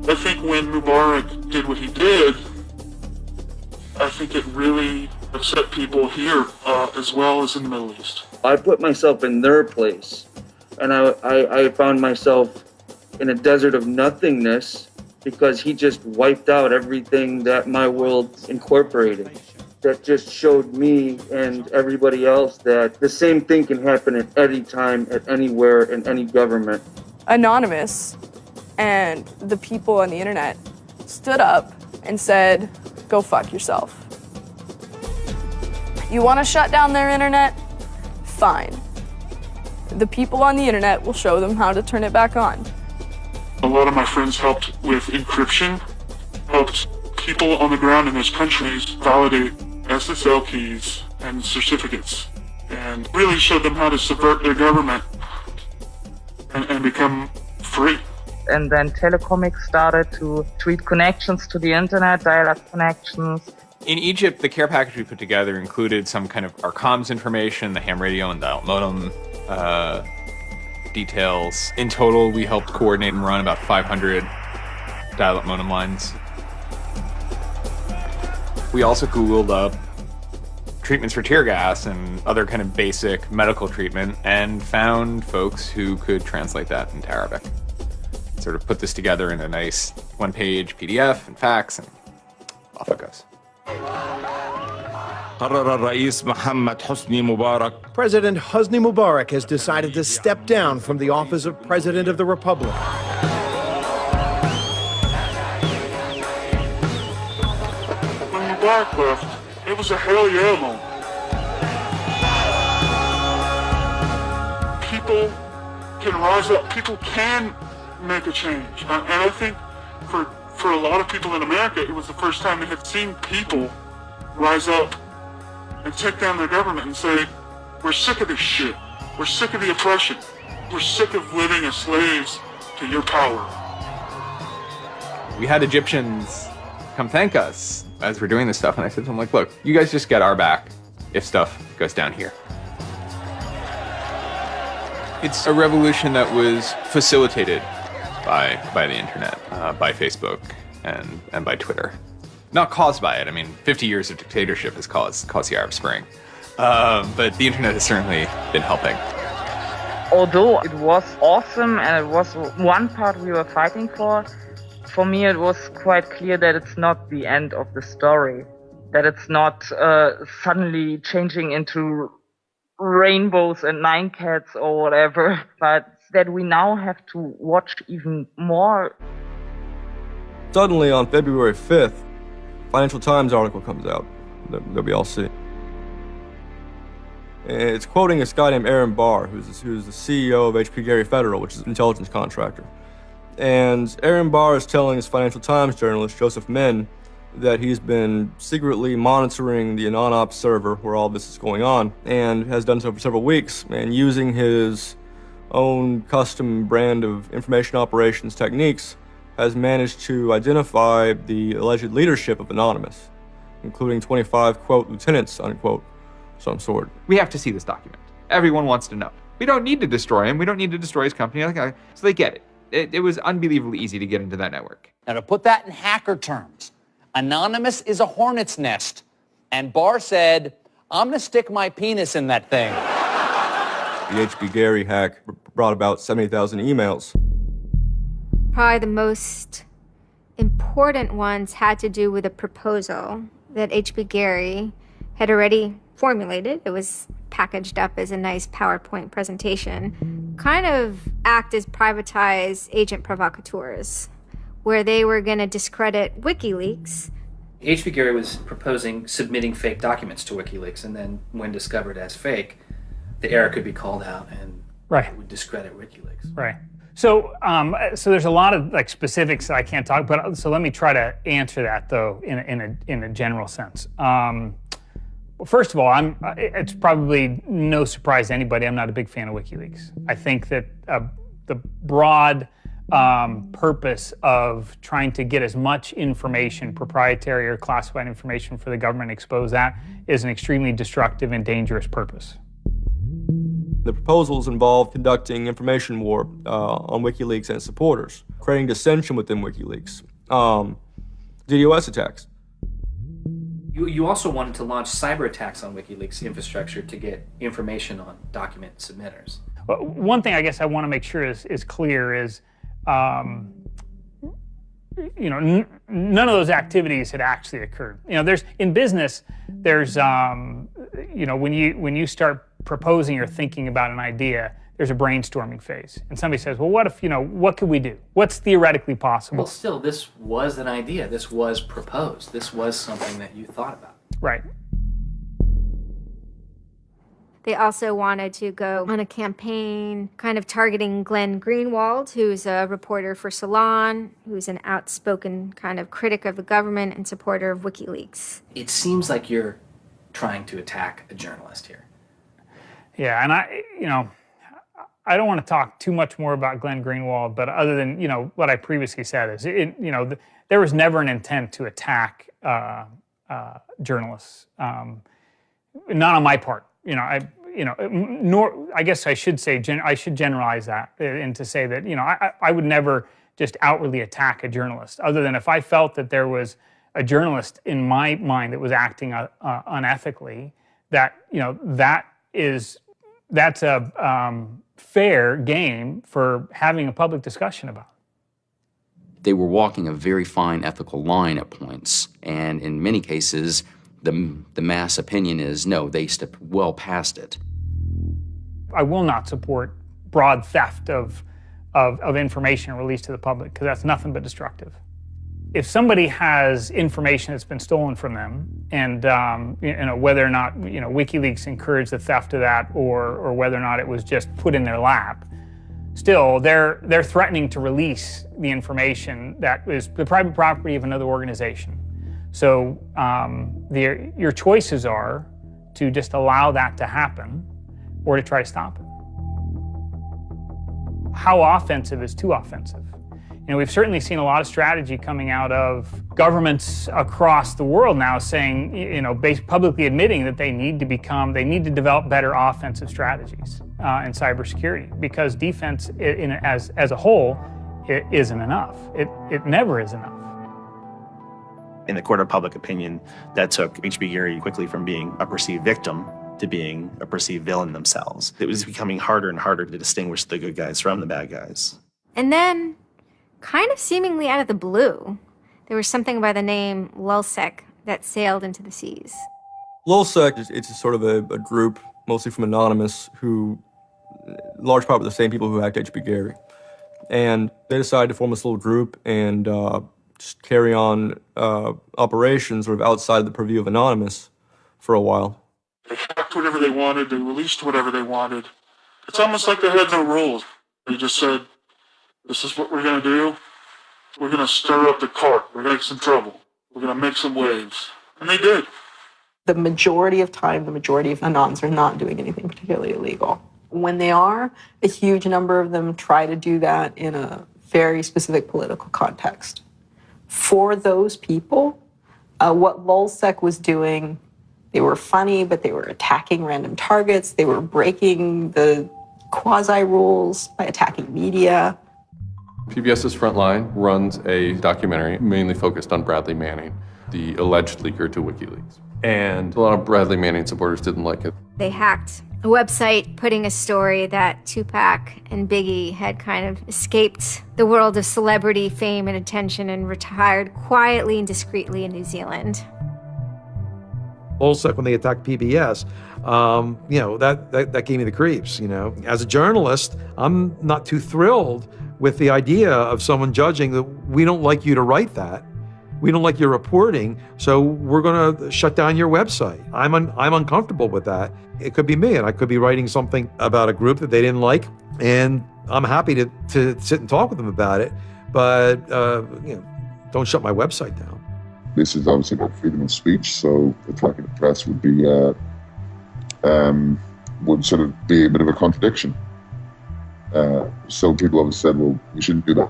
I think when Mubarak did what he did, I think it really upset people here as well as in the Middle East. I put myself in their place, and I found myself in a desert of nothingness because he just wiped out everything that my world incorporated. That just showed me and everybody else that the same thing can happen at any time, at anywhere, in any government. Anonymous and the people on the internet stood up and said, go fuck yourself. You want to shut down their internet? Fine. The people on the internet will show them how to turn it back on. A lot of my friends helped with encryption, helped people on the ground in those countries validate SSL keys and certificates, and really showed them how to subvert their government and become free. And then Telecomics started to tweet connections to the internet, dial-up connections. In Egypt, the care package we put together included some kind of our comms information, the ham radio and dial-up modem details. In total, we helped coordinate and run about 500 dial-up modem lines. We also Googled up treatments for tear gas and other kind of basic medical treatment and found folks who could translate that into Arabic. Sort of put this together in a nice one-page PDF and fax, and off it goes. President Hosni Mubarak has decided to step down from the office of President of the Republic. When Mubarak left, it was a hell yeah moment. People can rise up, people can make a change. And I think for a lot of people in America, it was the first time they had seen people rise up and take down their government and say, we're sick of this shit. We're sick of the oppression. We're sick of living as slaves to your power. We had Egyptians come thank us as we're doing this stuff, and I said to them, like, look, you guys just get our back if stuff goes down here. It's a revolution that was facilitated by the internet, by Facebook and by Twitter. Not caused by it. I mean, 50 years of dictatorship has caused the Arab Spring. But the internet has certainly been helping. Although it was awesome and it was one part we were fighting for me it was quite clear that it's not the end of the story. That it's not suddenly changing into rainbows and 9 cats or whatever, but that we now have to watch even more. Suddenly on February 5th, Financial Times article comes out that we all see. It's quoting this guy named Aaron Barr, who's the CEO of HP Gary Federal, which is an intelligence contractor. And Aaron Barr is telling this Financial Times journalist, Joseph Min, that he's been secretly monitoring the AnonOps server where all this is going on, and has done so for several weeks, and using his own custom brand of information operations techniques, has managed to identify the alleged leadership of Anonymous, including 25, quote, lieutenants, unquote, some sort. We have to see this document. Everyone wants to know. We don't need to destroy him. We don't need to destroy his company. So they get it. It was unbelievably easy to get into that network. Now, to put that in hacker terms, Anonymous is a hornet's nest. And Barr said, I'm going to stick my penis in that thing. The HP Gary hack brought about 70,000 emails. Probably the most important ones had to do with a proposal that HP Gary had already formulated. It was packaged up as a nice PowerPoint presentation, kind of act as privatized agent provocateurs, where they were going to discredit WikiLeaks. HP Gary was proposing submitting fake documents to WikiLeaks, and then when discovered as fake, the error could be called out and right. would discredit WikiLeaks. Right. So there's a lot of like specifics that I can't talk about. So let me try to answer that though in a general sense. Well, first of all, it's probably no surprise to anybody. I'm not a big fan of WikiLeaks. I think that the broad purpose of trying to get as much information, proprietary or classified information for the government, expose that, is an extremely destructive and dangerous purpose. The proposals involve conducting information war on WikiLeaks and its supporters, creating dissension within WikiLeaks, DDoS attacks. You also wanted to launch cyber attacks on WikiLeaks infrastructure to get information on document submitters. Well, one thing I guess I want to make sure is clear is, none of those activities had actually occurred. In business, there's, when you start proposing or thinking about an idea, there's a brainstorming phase. And somebody says, well, what could we do? What's theoretically possible? Well, still, this was an idea. This was proposed. This was something that you thought about. Right. They also wanted to go on a campaign kind of targeting Glenn Greenwald, who's a reporter for Salon, who's an outspoken kind of critic of the government and supporter of WikiLeaks. It seems like you're trying to attack a journalist here. Yeah, and I don't want to talk too much more about Glenn Greenwald, but other than, what I previously said is, there was never an intent to attack journalists, not on my part. I guess I should say, I should generalize that and to say that, I would never just outwardly attack a journalist, other than if I felt that there was a journalist in my mind that was acting unethically, that's a fair game for having a public discussion about. They were walking a very fine ethical line at points, and in many cases, the mass opinion is, no, they stepped well past it. I will not support broad theft of information released to the public, because that's nothing but destructive. If somebody has information that's been stolen from them, and whether or not WikiLeaks encouraged the theft of that, or whether or not it was just put in their lap, still they're threatening to release the information that is the private property of another organization. So your choices are to just allow that to happen, or to try to stop it. How offensive is too offensive? We've certainly seen a lot of strategy coming out of governments across the world now saying, publicly admitting that they need to develop better offensive strategies in cybersecurity, because defense as a whole, it isn't enough. It never is enough. In the court of public opinion, that took H.B. Gary quickly from being a perceived victim to being a perceived villain themselves. It was becoming harder and harder to distinguish the good guys from the bad guys. And then, kind of seemingly out of the blue, there was something by the name LulzSec that sailed into the seas. LulzSec, it's sort of a group, mostly from Anonymous, who, large part of the same people who hacked H.B. Gary. And they decided to form this little group and just carry on operations sort of outside the purview of Anonymous for a while. They hacked whatever they wanted, they released whatever they wanted. It's almost like they had no rules. They just said, this is what we're going to do. We're going to stir up the cart. We're going to make some trouble. We're going to make some waves. And they did. The majority of time, the majority of Anons are not doing anything particularly illegal. When they are, a huge number of them try to do that in a very specific political context. For those people, what LulzSec was doing, they were funny, but they were attacking random targets. They were breaking the quasi-rules by attacking media. PBS's Frontline runs a documentary mainly focused on Bradley Manning, the alleged leaker to WikiLeaks. And a lot of Bradley Manning supporters didn't like it. They hacked a website putting a story that Tupac and Biggie had kind of escaped the world of celebrity fame and attention and retired quietly and discreetly in New Zealand. LulzSec, when they attacked PBS, that gave me the creeps, As a journalist, I'm not too thrilled with the idea of someone judging that we don't like you to write that. We don't like your reporting, so we're going to shut down your website. I'm uncomfortable with that. It could be me, and I could be writing something about a group that they didn't like, and I'm happy to sit and talk with them about it, but don't shut my website down. This is obviously about freedom of speech, so attacking the press would be would sort of be a bit of a contradiction. So people have said, well, you shouldn't do that.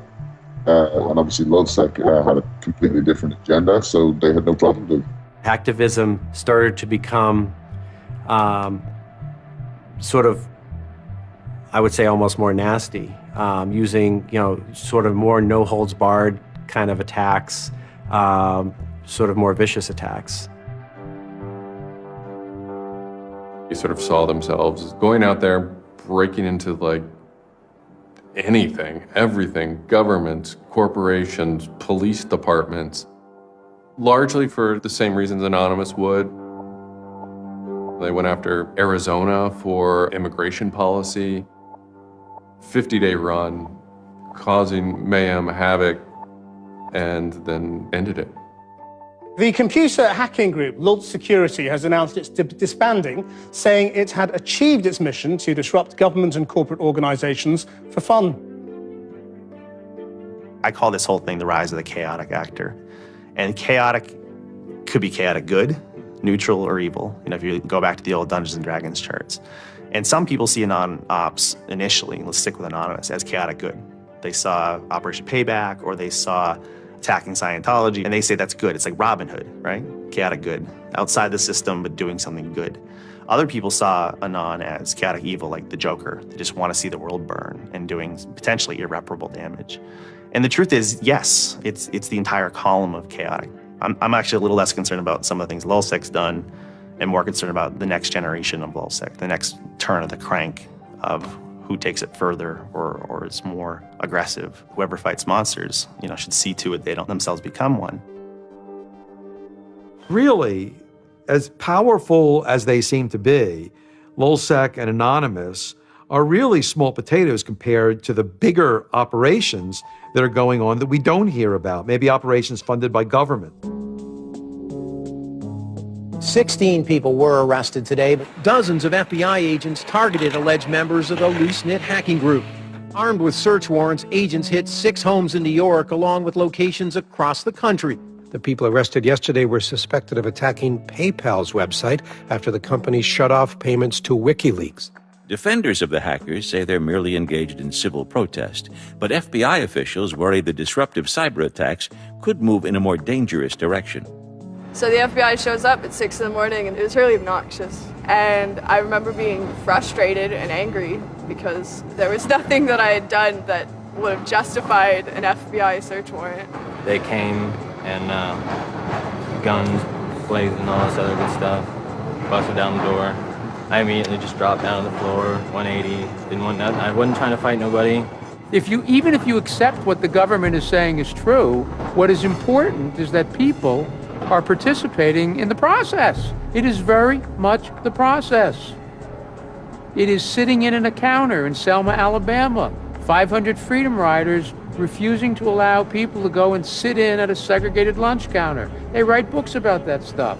And obviously LulzSec had a completely different agenda, so they had no problem doing it. Activism started to become sort of, I would say, almost more nasty, using, sort of more no-holds-barred kind of attacks, sort of more vicious attacks. They sort of saw themselves as going out there, breaking into like anything, everything, governments, corporations, police departments, largely for the same reasons Anonymous would. They went after Arizona for immigration policy, 50-day run, causing mayhem, havoc, and then ended it. The computer hacking group, Lulz Security, has announced its disbanding, saying it had achieved its mission to disrupt government and corporate organizations for fun. I call this whole thing the rise of the chaotic actor. And chaotic could be chaotic good, neutral, or evil. If you go back to the old Dungeons and Dragons charts. And some people see Anon Ops initially, let's stick with Anonymous, as chaotic good. They saw Operation Payback, or they saw attacking Scientology, and they say that's good. It's like Robin Hood, right? Chaotic good. Outside the system, but doing something good. Other people saw Anon as chaotic evil, like the Joker. They just want to see the world burn and doing potentially irreparable damage. And the truth is, yes, it's the entire column of chaotic. I'm actually a little less concerned about some of the things LulzSec's done and more concerned about the next generation of LulzSec, the next turn of the crank of who takes it further or is more aggressive. Whoever fights monsters, should see to it they don't themselves become one. Really, as powerful as they seem to be, LulzSec and Anonymous are really small potatoes compared to the bigger operations that are going on that we don't hear about, maybe operations funded by government. 16 people were arrested today, but dozens of FBI agents targeted alleged members of the loose-knit hacking group. Armed with search warrants, agents hit 6 homes in New York, along with locations across the country. The people arrested yesterday were suspected of attacking PayPal's website after the company shut off payments to WikiLeaks. Defenders of the hackers say they're merely engaged in civil protest, but FBI officials worry the disruptive cyber attacks could move in a more dangerous direction. So the FBI shows up at 6 in the morning, and it was really obnoxious. And I remember being frustrated and angry because there was nothing that I had done that would have justified an FBI search warrant. They came and guns blazing, all this other good stuff, busted down the door. I immediately just dropped down to the floor, 180, didn't want nothing. I wasn't trying to fight nobody. Even if you accept what the government is saying is true, what is important is that people are participating in the process. It is very much the process. It is sitting in a counter in Selma, Alabama, 500 Freedom Riders refusing to allow people to go and sit in at a segregated lunch counter. They write books about that stuff.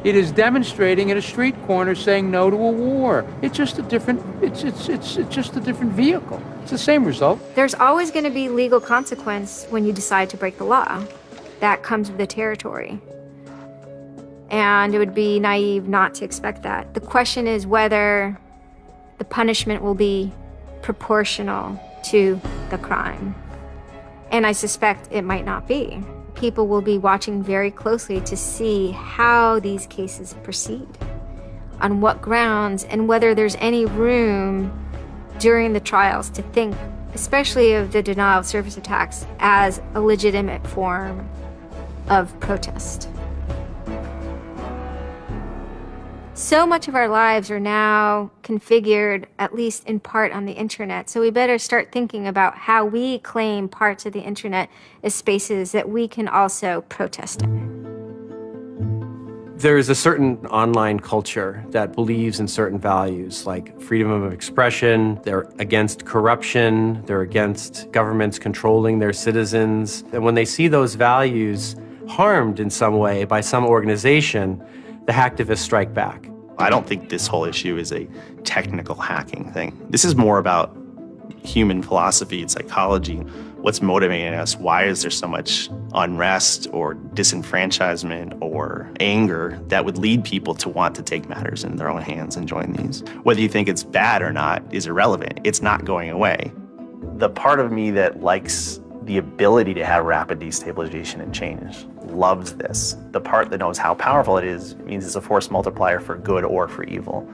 It is demonstrating at a street corner saying no to a war. It's just a different, it's just a different vehicle. It's the same result. There's always going to be legal consequence when you decide to break the law. That comes with the territory. And it would be naive not to expect that. The question is whether the punishment will be proportional to the crime. And I suspect it might not be. People will be watching very closely to see how these cases proceed, on what grounds, and whether there's any room during the trials to think, especially of the denial of service attacks, as a legitimate form of protest. So much of our lives are now configured, at least in part, on the internet. So we better start thinking about how we claim parts of the internet as spaces that we can also protest in. There is a certain online culture that believes in certain values, like freedom of expression. They're against corruption. They're against governments controlling their citizens. And when they see those values harmed in some way by some organization, the hacktivists strike back. I don't think this whole issue is a technical hacking thing. This is more about human philosophy and psychology. What's motivating us? Why is there so much unrest or disenfranchisement or anger that would lead people to want to take matters in their own hands and join these? Whether you think it's bad or not is irrelevant. It's not going away. The part of me that likes the ability to have rapid destabilization and change loves this. The part that knows how powerful it is means it's a force multiplier for good or for evil.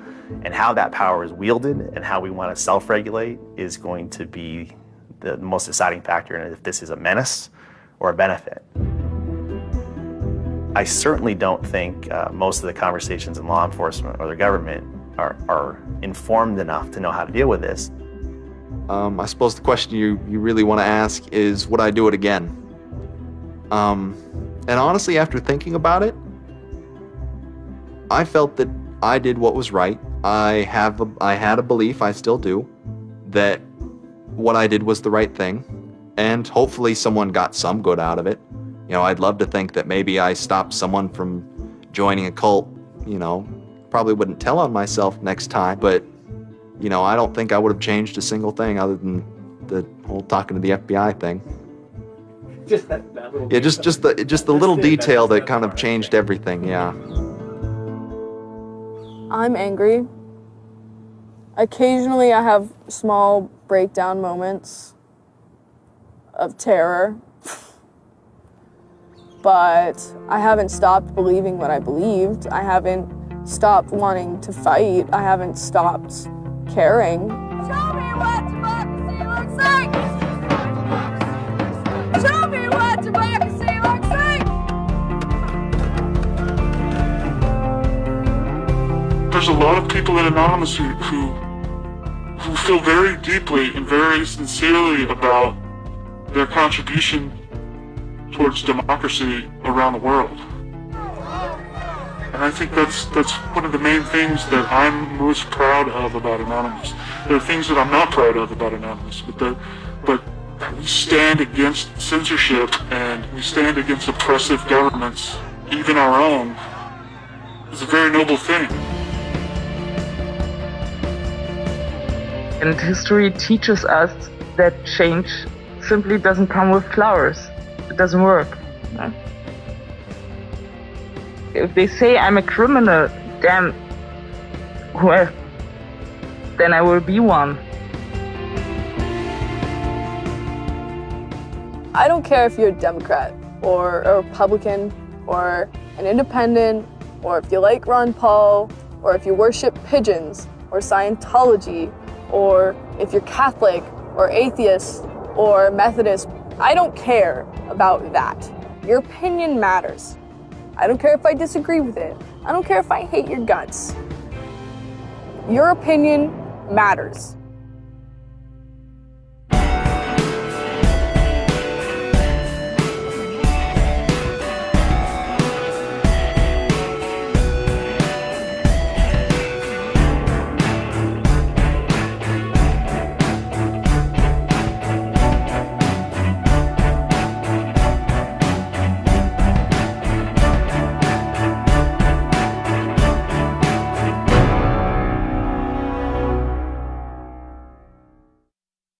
And how that power is wielded and how we want to self-regulate is going to be the most deciding factor in if this is a menace or a benefit. I certainly don't think most of the conversations in law enforcement or the government are informed enough to know how to deal with this. I suppose the question you really want to ask is, would I do it again? And honestly, after thinking about it, I felt that I did what was right. I had a belief, I still do, that what I did was the right thing, and hopefully someone got some good out of it. You know, I'd love to think that maybe I stopped someone from joining a cult, you know. Probably wouldn't tell on myself next time, but, you know, I don't think I would have changed a single thing other than the whole talking to the FBI thing. Just that little Yeah, just the little detail that kind of changed everything, yeah. I'm angry. Occasionally I have small breakdown moments of terror, but I haven't stopped believing what I believed. I haven't stopped wanting to fight. I haven't stopped caring. Show me what democracy looks like! Show me what democracy looks like! There's a lot of people at Anonymous who feel very deeply and very sincerely about their contribution towards democracy around the world. And I think that's one of the main things that I'm most proud of about Anonymous. There are things that I'm not proud of about Anonymous, but we stand against censorship and we stand against oppressive governments, even our own. It's a very noble thing. And history teaches us that change simply doesn't come with flowers. It doesn't work. No? If they say I'm a criminal, damn, well, then I will be one. I don't care if you're a Democrat or a Republican or an independent or if you like Ron Paul or if you worship pigeons or Scientology or if you're Catholic or atheist or Methodist. I don't care about that. Your opinion matters. I don't care if I disagree with it. I don't care if I hate your guts. Your opinion matters.